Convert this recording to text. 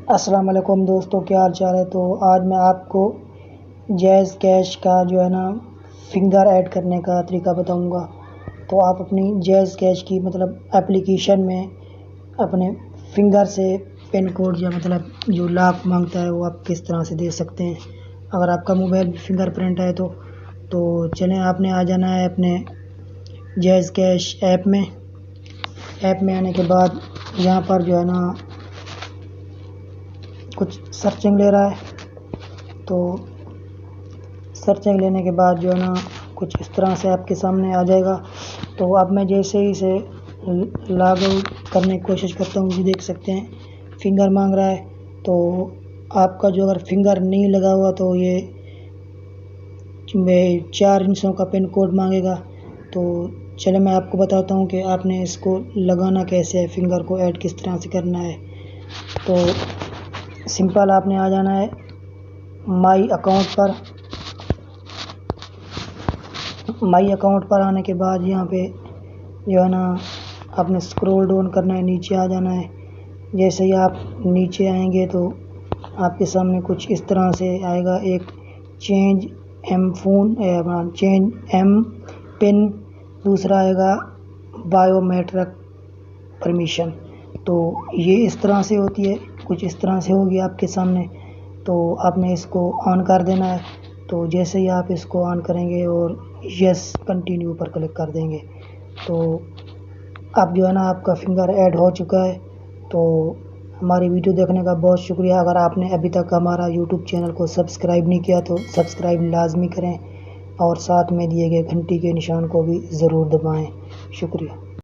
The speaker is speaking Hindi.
अस्सलाम वालेकुम दोस्तों, क्या हाल चाल है। तो आज मैं आपको जैज़ कैश का जो है ना फिंगर ऐड करने का तरीका बताऊंगा। तो आप अपनी जैज़ कैश की एप्लीकेशन में अपने फिंगर से पिन कोड या जो लॉक मांगता है वो आप किस तरह से दे सकते हैं। अगर आपका मोबाइल फिंगरप्रिंट है तो चलें, आपने आ जाना है अपने जैज़ कैश ऐप में आने के बाद यहाँ पर जो है ना कुछ सर्चिंग ले रहा है। तो सर्चिंग लेने के बाद जो है ना कुछ इस तरह से आपके सामने आ जाएगा। तो अब मैं जैसे ही इसे लॉग आउट करने की कोशिश करता हूँ, ये देख सकते हैं फिंगर मांग रहा है। तो आपका जो अगर फिंगर नहीं लगा हुआ तो ये 4 इंचों का पिन कोड मांगेगा। तो चलो मैं आपको बताता हूँ कि आपने इसको लगाना कैसे है, फिंगर को ऐड किस तरह से करना है। तो सिंपल आपने आ जाना है माई अकाउंट पर आने के बाद यहाँ पे जो है ना आपने स्क्रॉल डाउन करना है, नीचे आ जाना है। जैसे ही आप नीचे आएंगे तो आपके सामने कुछ इस तरह से आएगा, एक चेंज एम पिन, दूसरा आएगा बायोमेट्रिक परमिशन। तो ये इस तरह से होती है, कुछ इस तरह से होगी आपके सामने। तो आपने इसको ऑन कर देना है। तो जैसे ही आप इसको ऑन करेंगे और यस कंटिन्यू पर क्लिक कर देंगे तो अब जो है ना आपका फिंगर ऐड हो चुका है। तो हमारी वीडियो देखने का बहुत शुक्रिया। अगर आपने अभी तक हमारा यूट्यूब चैनल को सब्सक्राइब नहीं किया तो सब्सक्राइब लाजमी करें और साथ में दिए गए घंटी के निशान को भी ज़रूर दबाएं। शुक्रिया।